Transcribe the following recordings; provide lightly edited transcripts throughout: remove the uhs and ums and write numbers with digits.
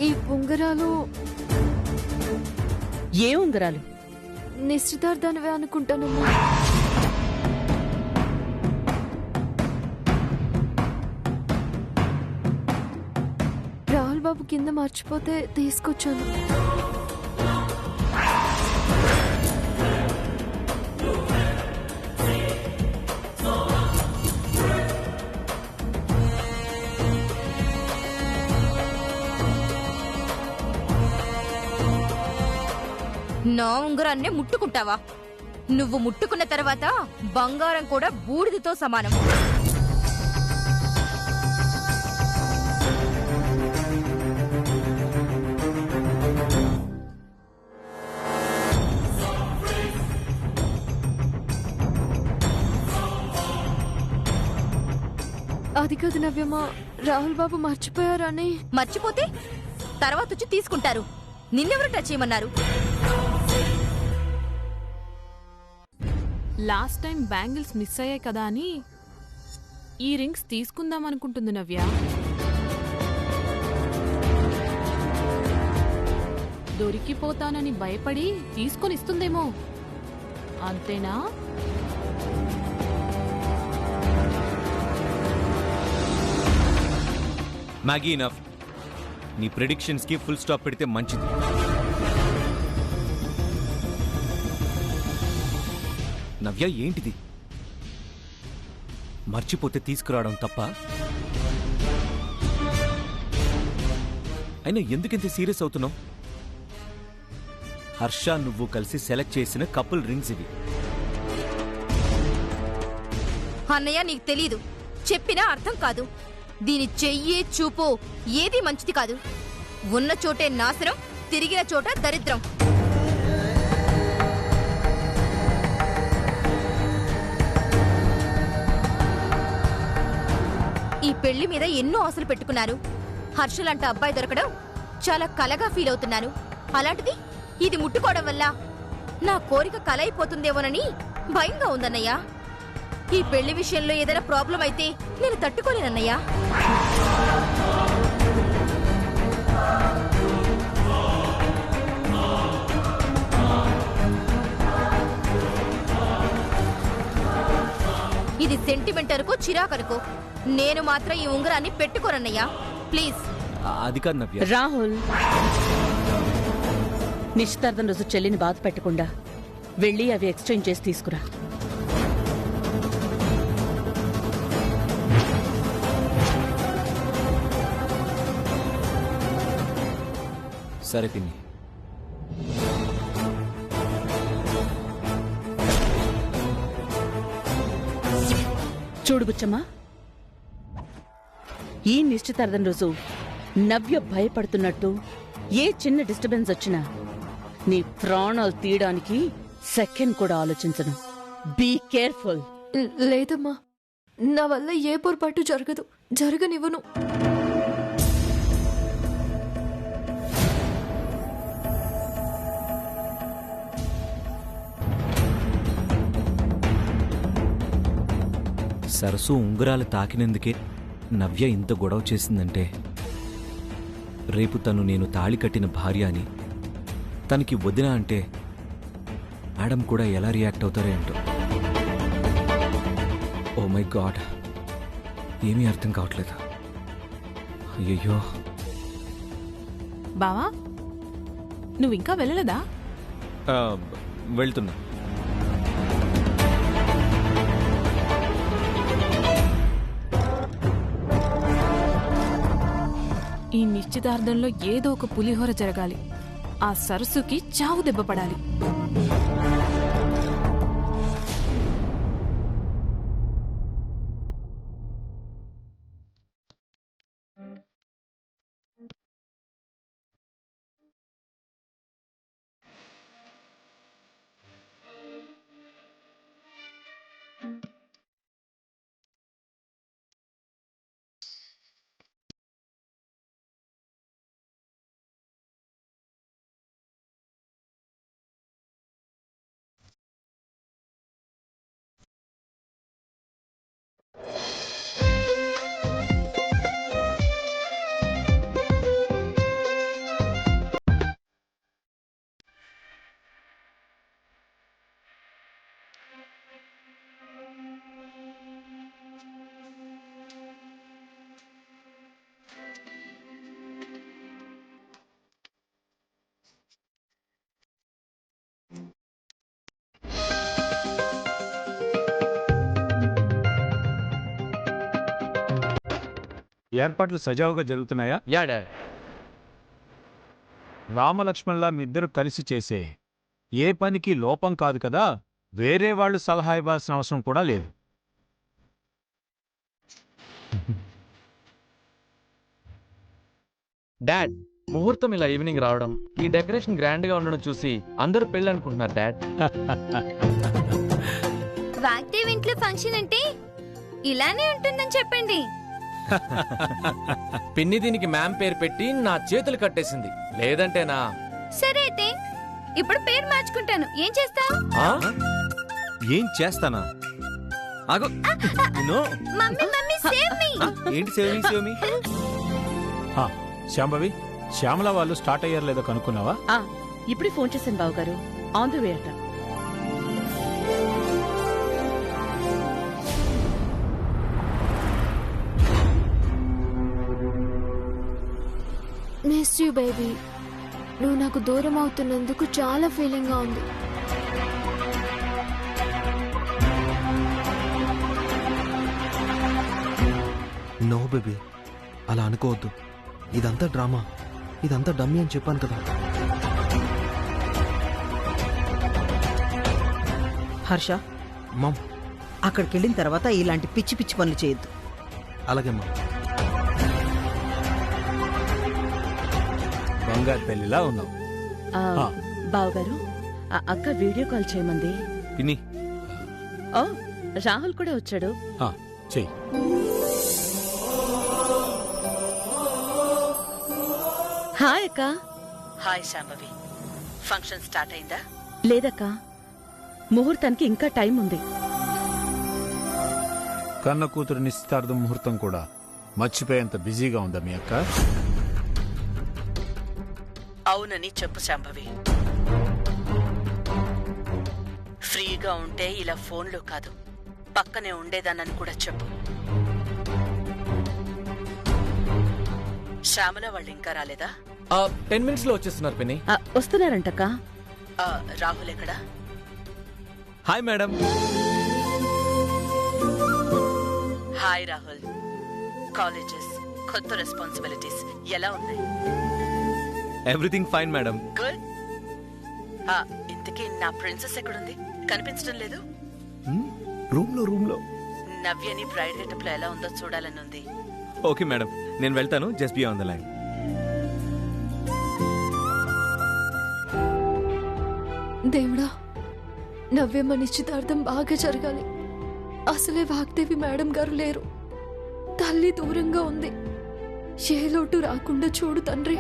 ఈ ఉంగరాలు ఏ ఉంగరాలు? నిశ్చితార్థానివే అనుకుంటానమ్మా. రాహుల్ బాబు కింద మర్చిపోతే తీసుకొచ్చాను. నా ఉంగరాన్నే ముట్టుకుంటావా? నువ్వు ముట్టుకున్న తర్వాత బంగారం కూడా బూడిదతో సమానం. అది కాదు నవ్యమా, రాహుల్ బాబు మర్చిపోయారని. మర్చిపోతే తర్వాత వచ్చి తీసుకుంటారు. నిన్నెవరు టచ్ చేయమన్నారు? లాస్ట్ టైం బ్యాంగిల్స్ మిస్ అయ్యాయి కదా అని ఈ రింగ్స్ తీసుకుందాం అనుకుంటుంది నవ్య. దొరికిపోతానని భయపడి తీసుకొని ఇస్తుందేమో, అంతేనా? Maggi enough. నీ ప్రెడిక్షన్స్ కి ఫుల్ స్టాప్ పెడితే మంచిది. నవ్య, ఏంటిది? మర్చిపోతే తీసుకురావడం తప్ప? అయినా ఎందుకింత సీరియస్ అవుతున్నావు? హర్ష నువ్వు కలిసి సెలెక్ట్ చేసిన కపుల్ రింగ్స్ ఇవి. అన్నయ్య, నీకు తెలీదు. చెప్పినా అర్థం కాదు. దీని చెయ్యి చూపు ఏది మంచిది కాదు. ఉన్న చోటే నాశనం, తిరిగిన చోట దరిద్రం. ఈ పెళ్లి మీద ఎన్నో ఆశలు పెట్టుకున్నారు. హర్షలంట అబ్బాయి దొరకడం చాలా కలగా ఫీల్ అవుతున్నాను. అలాంటిది ఇది ముట్టుకోవడం వల్ల నా కోరిక కల అయిపోతుందేమోనని భయంగా ఉందన్నయ్య. ఈ పెళ్లి విషయంలో ఏదైనా ప్రాబ్లం అయితే నేను తట్టుకోలేనన్నయ్యా. ఇది సెంటిమెంట్ అనుకో, చిరాకనుకో, నేను మాత్రం ఈ ఉంగరాన్ని పెట్టుకోనన్నయ్యా. ప్లీజ్. అది కాదు నవ్య. రాహుల్, నిశ్చితార్థం రోజు చెల్లిని బాధ పెట్టకుండా వెళ్ళి అవి ఎక్స్చేంజ్ చేసి తీసుకురా. సరే పిన్ని. చూడు బుచ్చమ్మా, ఈ నిశ్చితార్థం రోజు నవ్య భయపడుతున్నట్టు ఏ చిన్న డిస్టర్బెన్స్ వచ్చినా నీ ప్రాణాలు తీయడానికి సెకండ్ కూడా ఆలోచించను. Be careful. లేదమ్మా, నా వల్ల ఏ పొరపాటు జరగదు, జరగనివ్వను. సరసు ఉంగరాలు తాకినందుకే నవ్య ఇంత గొడవ చేసిందంటే, రేపు తను నేను తాళి కట్టిన భార్య అని తనకి వదిన అంటే మేడం కూడా ఎలా రియాక్ట్ అవుతారో ఏంటో. ఓ మై గాడ్, ఏమీ అర్థం కావట్లేదు. అయ్యయ్యో. బావా, నువ్వు ఇంకా వెళ్ళలేదా? వెళ్తున్నా. ఈ నిశ్చితార్థంలో ఏదో ఒక పులిహోర జరగాలి. ఆ సరస్సుకి చావు దెబ్బ పడాలి. ఏర్పాట్లు సజావుగా జరుగుతున్నాయా? Yeah dad. రామలక్ష్మణ్లా మీ ఇద్దరు కలిసి చేసే ఏ పనికి లోపం కాదు కదా, వేరే వాళ్ళు సలహా ఇవ్వాల్సిన అవసరం కూడా లేదు. డాడ్, ముహూర్తం ఇలా ఈవినింగ్ రావడం, ఈ డెకరేషన్ గ్రాండ్ గా ఉండడం చూసి అందరూ పెళ్ళి అనుకుంటున్నారు డాడ్. వాగ్దేవ్ ఇంట్లో ఫంక్షన్ అంటే ఇలానే ఉంటుందని చెప్పండి. పిన్ని దీనికి మ్యామ్ పేరు పెట్టి నా చేతులు కట్టేసింది, లేదంటేనా? సరే అయితే ఇప్పుడు పేరు మార్చుకుంటాను. ఏం చేస్తావు? ఆ? ఏం చేస్తానా? ఆగు. No. Mummy mummy save me. ఏంటి సేవి? శాంభవి, శ్యామల వాళ్ళు స్టార్ట్ అయ్యారు లేదో కనుక్కున్నావా? ఇప్పుడే ఫోన్ చేశాను బావగారు. ఆన్ ది వే అట. Miss you baby. నువ్వు నాకు దూరం అవుతున్నందుకు చాలా ఫీలింగ్గా ఉంది. నో బేబీ, అలా అనుకోవద్దు. ఇదంతా డ్రామా, ఇదంతా డమ్మీ అని చెప్పాను కదా. హర్ష, మామ్. అక్కడికి వెళ్ళిన తర్వాత ఇలాంటి పిచ్చి పిచ్చి పనులు చేయొద్దు. అలాగే మా. బంగారు పెళ్లిలా ఉన్నావు. బావగారు, ఆ అక్క వీడియో కాల్ చేయమంది. పిన్ని. ఓ, రాహుల్ కూడా వచ్చాడు. చెయ్యి. హాయ్ అక్క. హాయ్ శాంభవి. ఫంక్షన్ స్టార్ట్ అయిందా? లేదక్క, ముహూర్తానికి ఇంకా టైం ఉంది. కన్న కూతురు నిశ్చితార్థం ముహూర్తం కూడా మర్చిపోయేంత బిజీగా ఉందా మీ అక్క? అవునని చెప్పు శాంభవి. ఫ్రీగా ఉంటే ఇలా ఫోన్లో కాదు, పక్కనే ఉండేదానని కూడా చెప్పు. శ్యామల వాళ్ళు ఇంకా రాలేదా? 10 minutes లో వచ్చేస్తున్నారు పిన్ని. వస్తున్నారంటక్క. రాహుల్ ఎక్కడా? Hi madam. Hi Rahul. Colleges, కొత్త రెస్పాన్సిబిలిటీస్ ఎలా ఉన్నాయి? Everything fine madam. గుడ్. ఇంతకీ నా ప్రిన్సెస్ ఎక్కడుంది? కనిపించడం లేదు. రూమ్ లో నవ్యని బ్రైడ్ గెటప్ లో ఎలా ఉందో చూడాలని ఉంది. ఓకే మేడం, నేను వెళ్తాను. Just be on the line. దేవుడా, నవ్యమ్మ నిశ్చితార్థం బాగా జరగాలి. అసలే వాగ్దేవి మేడం గారు లేరు, తల్లి దూరంగా ఉంది. ఏ లోటు రాకుండా చూడు తండ్రి.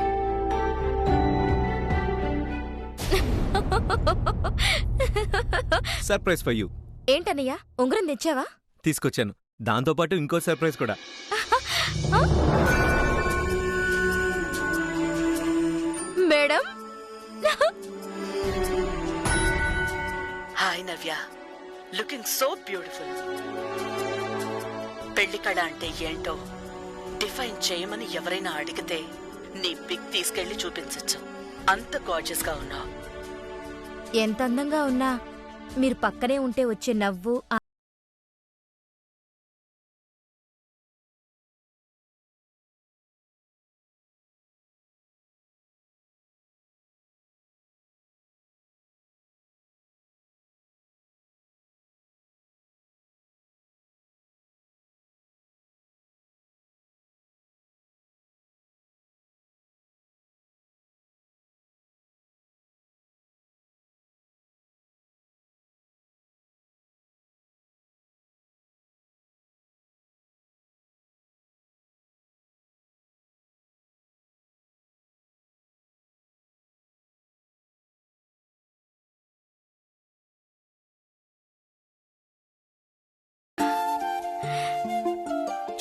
Surprise for you. ఏంటన్నయ్యా, ఉంగరం తెచ్చావా? తీసుకొచ్చాను. దాంతో పాటు ఇంకో సర్ప్రైజ్ కూడా. మేడం. హాయ్ నవ్య, లుకింగ్ సో బ్యూటిఫుల్. పెళ్లి కళ అంటే ఏంటో డిఫైన్ చేయమని ఎవరైనా అడిగితే నీ పిక్ తీసుకెళ్లి చూపించచ్చు. అంత గార్జియస్ గా ఉన్నావు. ఎంత అందంగా ఉన్నా మీరు పక్కనే ఉంటే వచ్చే నవ్వు,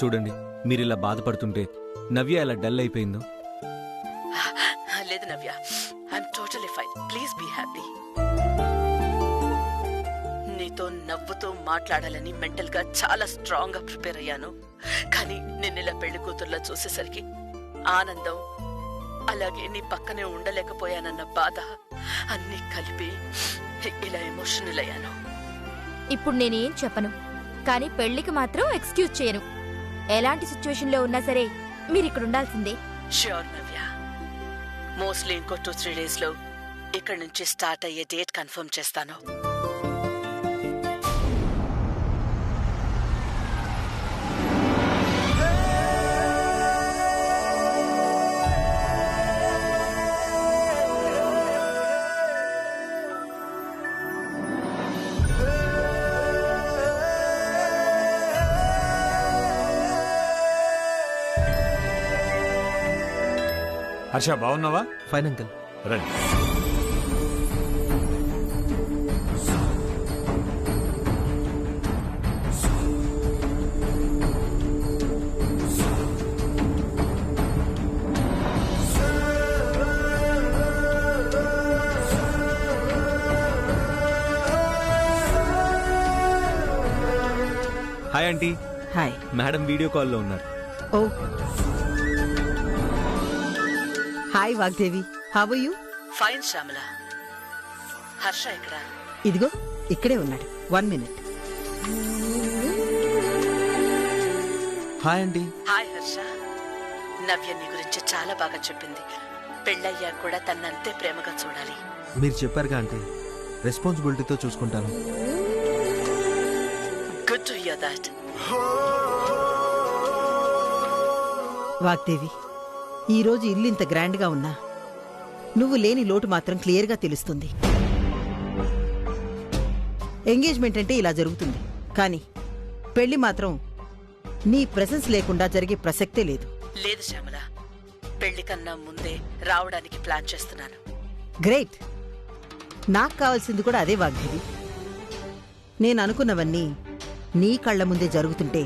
చూడండి, మీరిలా బాధపడుతుంటే నవ్య ఎలా డల్ అయిపోయిందో. లేదు Navya, I'm totally fine. Please be happy. నీతో నవ్వుతూ మాట్లాడాలని మెంటల్ గా చాలా స్ట్రాంగ్ గా ప్రిపేర్ అయ్యాను. కానీ నిన్నెలా పెళ్లి కూతుర్లా చూసేసరికి ఆనందం, అలాగే నీ పక్కనే ఉండలేకపోయానన్న బాధ అన్నీ కలిపి ఇలా ఎమోషనల్ అయ్యాను. ఇప్పుడు నేనేం చెప్పను, కానీ పెళ్లికి మాత్రం ఎక్స్క్యూజ్ చేయను. ఎలాంటి సిచ్యువేషన్ లో ఉన్నా సరే మీరు ఇక్కడ ఉండాల్సిందే. ష్యూర్ నవ్య. మోస్ట్లీ ఇంకో 2-3 డేస్ లో ఇక్కడ నుంచి స్టార్ట్ అయ్యే డేట్ కన్ఫర్మ్ చేస్తాను. హర్ష బాగున్నావా? Fine uncle. రండి. Hi aunty. Hi. Madam video కాల్లో ఉన్నారు. Oh hi Vagdevi, how are you? Fine Shyamala. Harsha ఇక్కడ? ఇదిగో ఇక్కడే ఉన్నాడు. 1 minute. హాయ్ అండి. హాయ్ హర్ష. నవ్య నీ గురించి చాలా బాగా చెప్పింది. పెళ్ళయ్యా కూడా తన్నంతే ప్రేమగా చూడాలి. మీరు చెప్పారుగా అంటే రెస్పాన్సిబిలిటీతో చూసుకుంటాను. Good to hear that. Vagdevi, ఈరోజు ఇల్లు ఇంత గ్రాండ్గా ఉన్నా నువ్వు లేని లోటు మాత్రం క్లియర్గా తెలుస్తుంది. ఎంగేజ్మెంట్ అంటే ఇలా జరుగుతుంది, కానీ పెళ్లి మాత్రం నీ ప్రెసెన్స్ లేకుండా జరిగే ప్రసక్తే లేదు. లేదు శ్యామల, పెళ్లి కన్నా ముందే రావడానికి ప్లాన్ చేస్తున్నాను. గ్రేట్. నాకు కావాల్సింది కూడా అదే వాగ్దేవి. నేను అనుకున్నవన్నీ నీ కళ్ల ముందే జరుగుతుంటే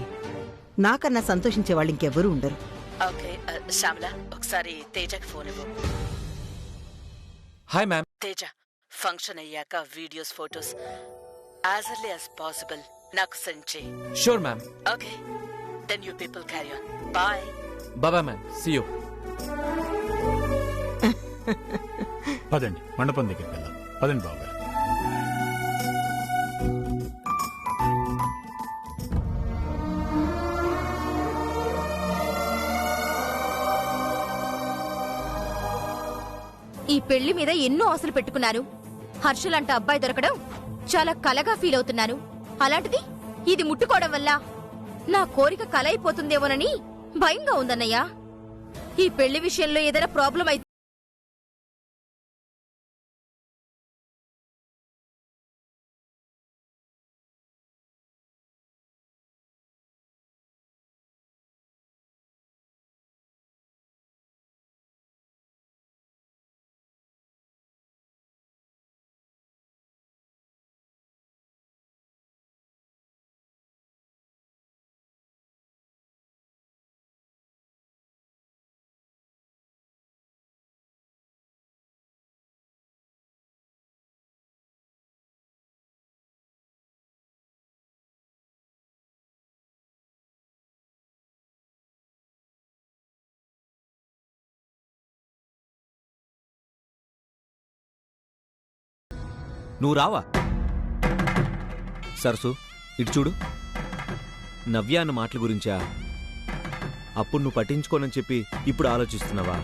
నాకన్నా సంతోషించే వాళ్ళు ఇంకెవ్వరూ ఉండరు. ఓకే శ్యామల, ఒకసారి తేజకి ఫోన్ ఇవ్వు. Hi ma'am. తేజ, ఫంక్షన్ అయ్యాక videos, photos as early as possible నాకు సెండ్ చేయి. Sure ma'am. Okay, then you people carry on. Bye. Bye ma'am. See you. పదండి, మండపం దగ్గరికి వెళ్దాం. పదండి బాబు గారు. ఈ పెళ్లి మీద ఎన్నో ఆశలు పెట్టుకున్నాను. హర్షలంట అబ్బాయి దొరకడం చాలా కలగా ఫీల్ అవుతున్నాను. అలాంటిది ఇది ముట్టుకోవడం వల్ల నా కోరిక కల అయిపోతుందేమోనని భయంగా ఉందన్నయ్యా. ఈ పెళ్లి విషయంలో ఏదైనా ప్రాబ్లం అయితే నువ్వు రావా? సరసు, ఇటు చూడు. నవ్య అన్న మాటల గురించా? అప్పుడు నువ్వు పట్టించుకోనని చెప్పి ఇప్పుడు ఆలోచిస్తున్నావా?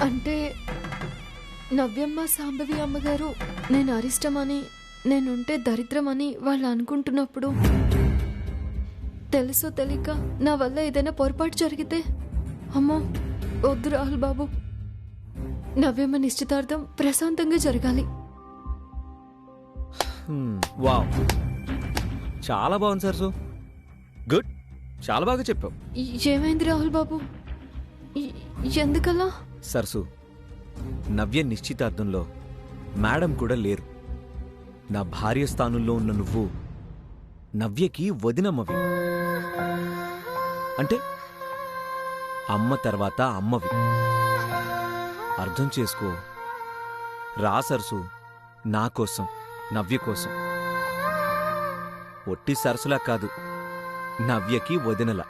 అంటే నవ్యమ్మ, సాంబవి అమ్మగారు నేను అరిష్టమని, నేనుంటే దరిద్రమని వాళ్ళు అనుకుంటున్నప్పుడు తెలుసో తెలియక నా వల్ల ఏదైనా పొరపాటు జరిగితే, అమ్మో వద్దు రాహుల్ బాబు. నవ్యమ్మ నిశ్చితార్థం ప్రశాంతంగా జరగాలి. వావ్, చాలా బాగుంది సరసు. గుడ్, చాలా బాగా చెప్పావు. ఏమైంది రాహుల్ బాబు? ఎందుకలా? సరసు, నవ్య నిశ్చితార్థంలో మేడం కూడా లేరు. నా భార్య స్థానంలో ఉన్న నువ్వు నవ్యకి వదినమ్మవి. అంటే అమ్మ తర్వాత అమ్మవి. అర్థం చేసుకో. రా సరసు, నా కోసం, నవ్య కోసం. ఒట్టి సరసులా కాదు, నవ్యకి వదినలా.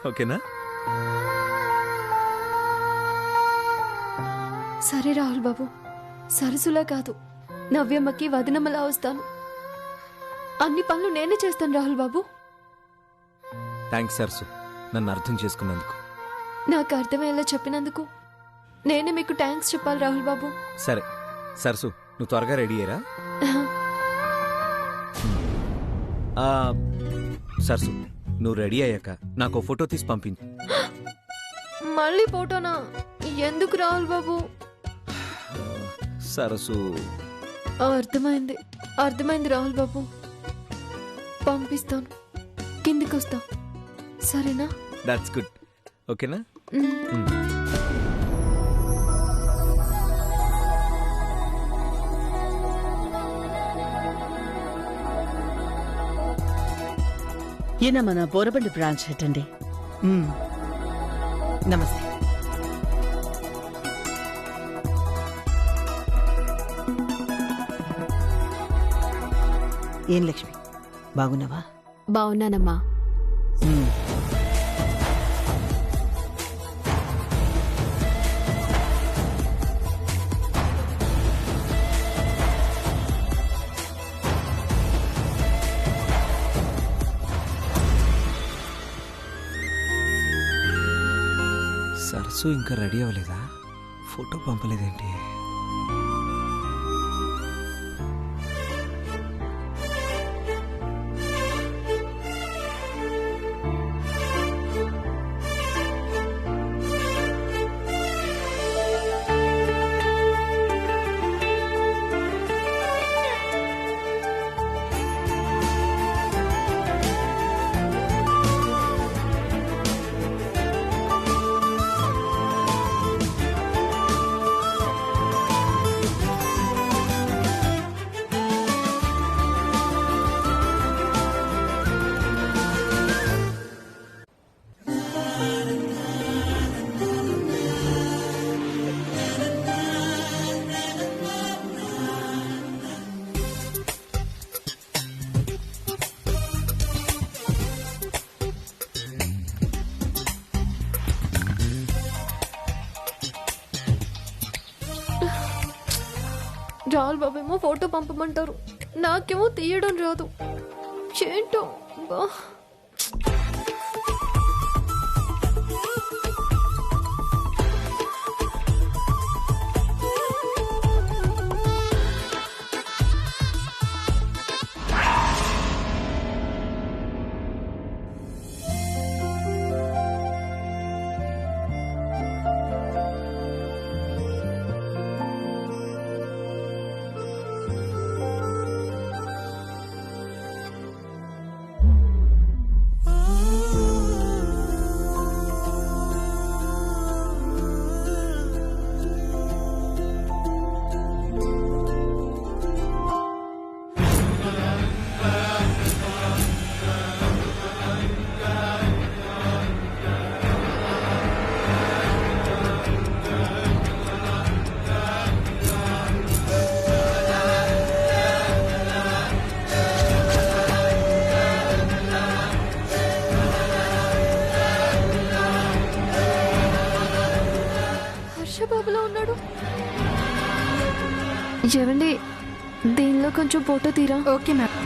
ఓకేనా? సరే రాహుల్ బాబు, సరసులా కాదు, నవ్యమ్మకి వదినమ్మలా వస్తాను. అన్ని పనులు నేనే చేస్తాను రాహుల్ బాబు. థ్యాంక్స్ సరసు, నన్ను అర్థం చేసుకున్నందుకు. నాకు అర్థమయ్యేలా చెప్పినందుకు నేనే మీకు థ్యాంక్స్ చెప్పాలి రాహుల్ బాబు. సరే సరసు, నువ్వు త్వరగా రెడీ అయ్యరా. సరసు, నువ్వు రెడీ అయ్యాక నాకు ఫోటో తీసి పంపించు. మళ్ళీ ఫోటోనా? ఎందుకు రాహుల్ బాబు? సరసు, అర్థమైంది అర్థమైంది రాహుల్ బాబు, పంపిస్తాను. కిందికి వస్తా, సరేనా? That's good. ఓకేనా? ఈయన మన బోరబండి బ్రాంచ్ హెడ్ అండి. నమస్తే. ఏం లక్ష్మి, బాగున్నావా? బాగున్నానమ్మా. సరసు ఇంకా రెడీ అవ్వలేదా? ఫోటో పంపలేదేంటి? రాహుల్ బాబు ఏమో ఫోటో పంపమంటారు, నాకేమో తీయడం రాదు. ఏంటో బా. బాబులో ఉన్నాడు. ఏమండి, దీనిలో కొంచెం ఫోటో తీరా? Okay ma'am.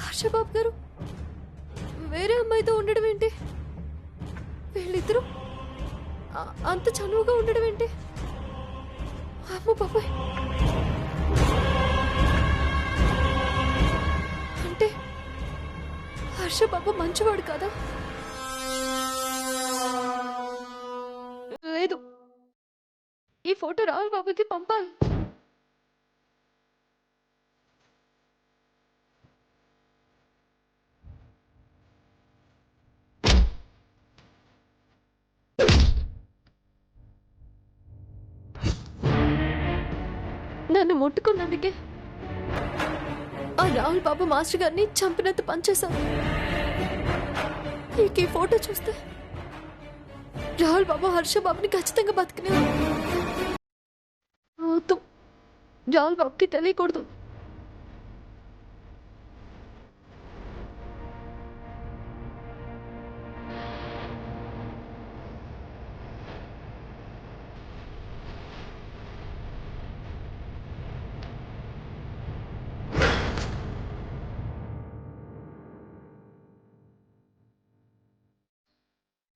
హర్షబాబు గారు వేరే అమ్మాయితో ఉండడం ఏంటి? వీళ్ళిద్దరూ అంత చనువుగా ఉండడం ఏంటి? అమ్మ బాబాయ్, అంటే హర్షబాబు మంచివాడు కదా? లేదు, ఈ ఫోటో రాహుల్ బాబుకి పంపాలి. నన్ను ముట్టుకున్నందుకే ఆ రాహుల్ బాబు మాస్టర్ గారిని చంపినంత పనిచేశాను. ఈ ఫోటో చూస్తే రాహుల్ బాబు హర్షబాబుని ఖచ్చితంగా బతికినే రాహుల్ బాబుకి తెలియకూడదు.